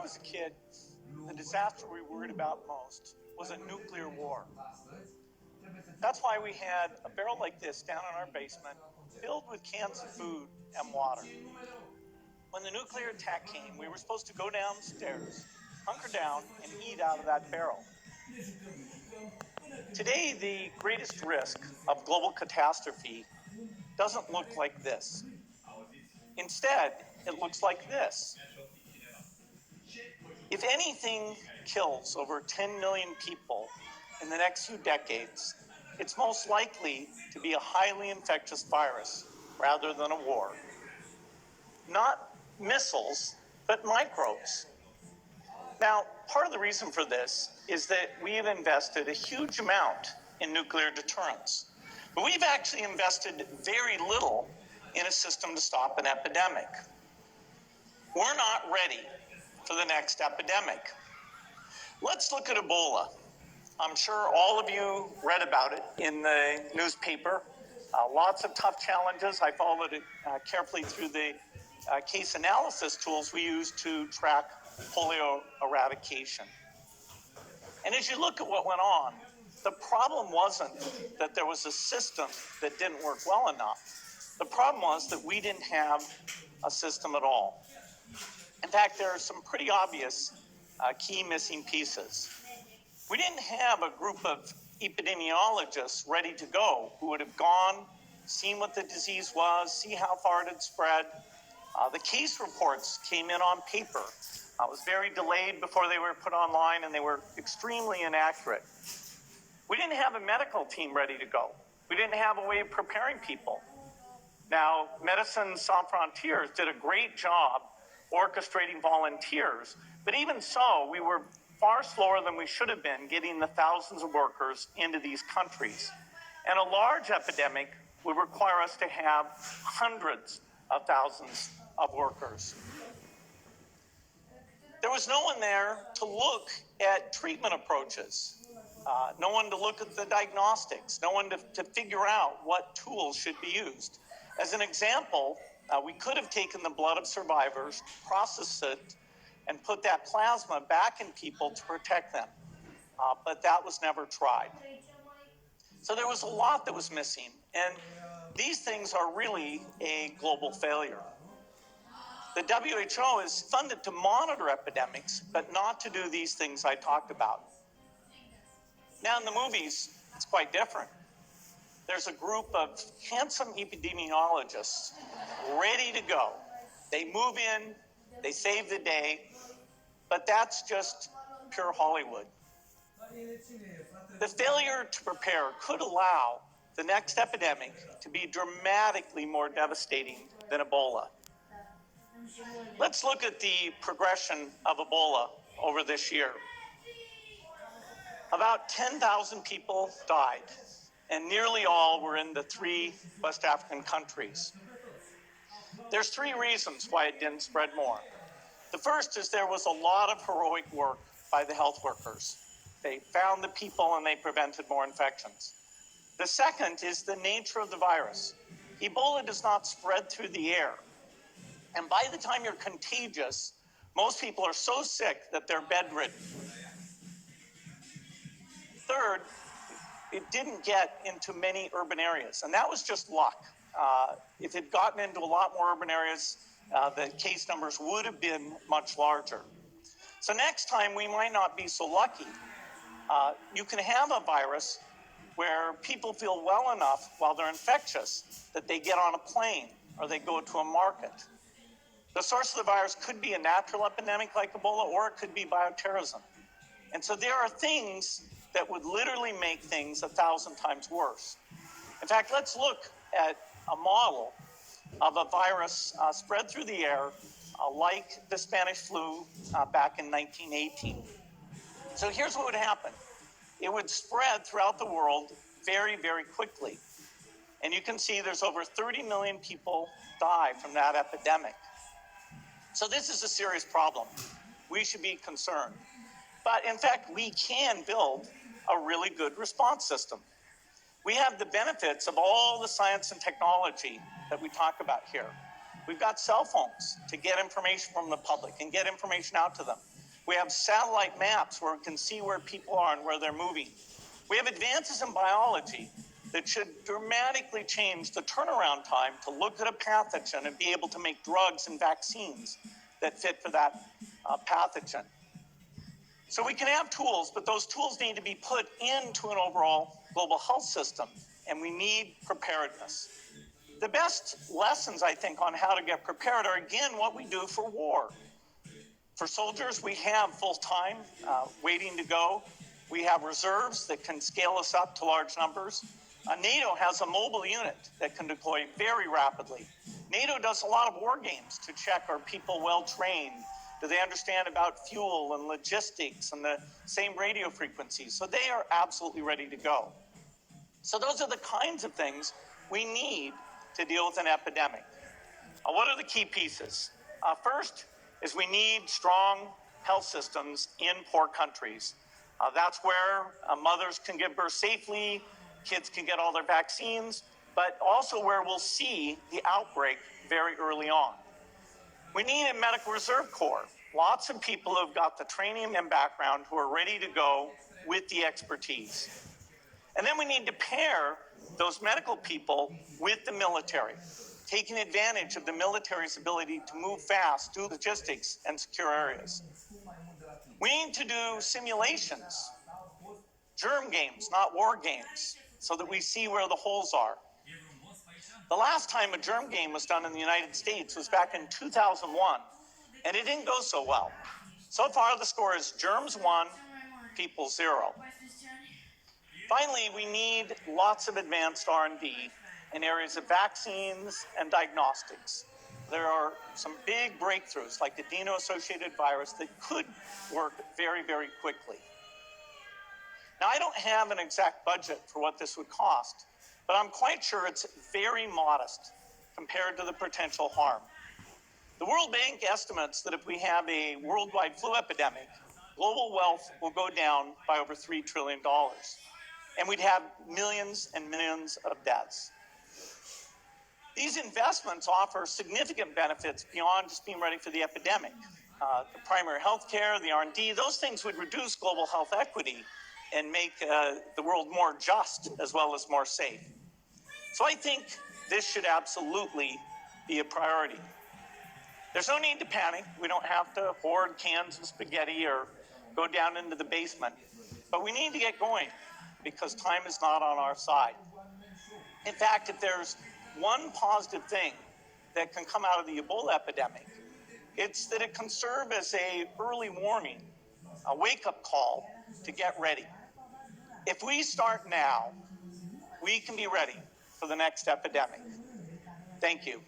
was a kid, the disaster we worried about most was a nuclear war. That's why we had a barrel like this down in our basement, filled with cans of food and water. When the nuclear attack came, we were supposed to go downstairs, hunker down, and eat out of that barrel. Today, the greatest risk of global catastrophe doesn't look like this. Instead, it looks like this. If anything kills over 10 million people in the next few decades, it's most likely to be a highly infectious virus rather than a war. Not missiles, but microbes. Now, part of the reason for this is that we have invested a huge amount in nuclear deterrence, but we've actually invested very little in a system to stop an epidemic. We're not ready for the next epidemic. Let's look at Ebola. I'm sure all of you read about it in the newspaper. Lots of tough challenges. I followed it carefully through the case analysis tools we use to track polio eradication. And as you look at what went on, the problem wasn't that there was a system that didn't work well enough. The problem was that we didn't have a system at all. In fact, there are some pretty obvious key missing pieces. We didn't have a group of epidemiologists ready to go who would have gone, seen what the disease was, see how far it had spread. The case reports came in on paper. It was very delayed before they were put online, and they were extremely inaccurate. We didn't have a medical team ready to go. We didn't have a way of preparing people. Now, Médecins Sans Frontières did a great job orchestrating volunteers, but even so, we were far slower than we should have been getting the thousands of workers into these countries. And a large epidemic would require us to have hundreds of thousands of workers. There was no one there to look at treatment approaches, no one to look at the diagnostics, no one to figure out what tools should be used. As an example, we could have taken the blood of survivors, processed it, and put that plasma back in people to protect them. But that was never tried. So there was a lot that was missing, and these things are really a global failure. The WHO is funded to monitor epidemics, but not to do these things I talked about. Now in the movies, it's quite different. There's a group of handsome epidemiologists ready to go. They move in, they save the day, but that's just pure Hollywood. The failure to prepare could allow the next epidemic to be dramatically more devastating than Ebola. Let's look at the progression of Ebola over this year. About 10,000 people died, and nearly all were in the 3 West African countries. There's 3 reasons why it didn't spread more. The first is there was a lot of heroic work by the health workers. They found the people and they prevented more infections. The second is the nature of the virus. Ebola does not spread through the air. And by the time you're contagious, most people are so sick that they're bedridden. Third, it didn't get into many urban areas, and that was just luck. If it had gotten into a lot more urban areas, the case numbers would have been much larger. So next time we might not be so lucky. You can have a virus where people feel well enough while they're infectious that they get on a plane or they go to a market. The source of the virus could be a natural epidemic like Ebola, or it could be bioterrorism. And so there are things that would literally make things 1,000 times worse. In fact, let's look at a model of a virus spread through the air like the Spanish flu back in 1918. So here's what would happen. It would spread throughout the world very, very quickly. And you can see there's over 30 million people die from that epidemic. So this is a serious problem. We should be concerned. But in fact, we can build a really good response system. We have the benefits of all the science and technology that we talk about here. We've got cell phones to get information from the public and get information out to them. We have satellite maps where we can see where people are and where they're moving. We have advances in biology that should dramatically change the turnaround time to look at a pathogen and be able to make drugs and vaccines that fit for that pathogen. So we can have tools, but those tools need to be put into an overall global health system, and we need preparedness. The best lessons, I think, on how to get prepared are, again, what we do for war. For soldiers, we have full-time waiting to go. We have reserves that can scale us up to large numbers. NATO has a mobile unit that can deploy very rapidly. NATO does a lot of war games to check, are people well trained? Do they understand about fuel and logistics and the same radio frequencies? So they are absolutely ready to go. So those are the kinds of things we need to deal with an epidemic. What are the key pieces? First is we need strong health systems in poor countries. That's where mothers can give birth safely, kids can get all their vaccines, but also where we'll see the outbreak very early on. We need a medical reserve corps. Lots of people who've got the training and background who are ready to go with the expertise. And then we need to pair those medical people with the military, taking advantage of the military's ability to move fast, do logistics, and secure areas. We need to do simulations, germ games, not war games, so that we see where the holes are. The last time a germ game was done in the United States was back in 2001, and it didn't go so well. So far, the score is germs 1, people 0. Finally, we need lots of advanced R&D in areas of vaccines and diagnostics. There are some big breakthroughs, like the adeno-associated virus, that could work very, very quickly. Now, I don't have an exact budget for what this would cost, but I'm quite sure it's very modest compared to the potential harm. The World Bank estimates that if we have a worldwide flu epidemic, global wealth will go down by over $3 trillion, and we'd have millions and millions of deaths. These investments offer significant benefits beyond just being ready for the epidemic. The primary health care, the R&D, those things would reduce global health equity and make the world more just as well as more safe. So I think this should absolutely be a priority. There's no need to panic. We don't have to hoard cans of spaghetti or go down into the basement. But we need to get going because time is not on our side. In fact, if there's one positive thing that can come out of the Ebola epidemic, it's that it can serve as an early warning, a wake-up call to get ready. If we start now, we can be ready for the next epidemic. Thank you.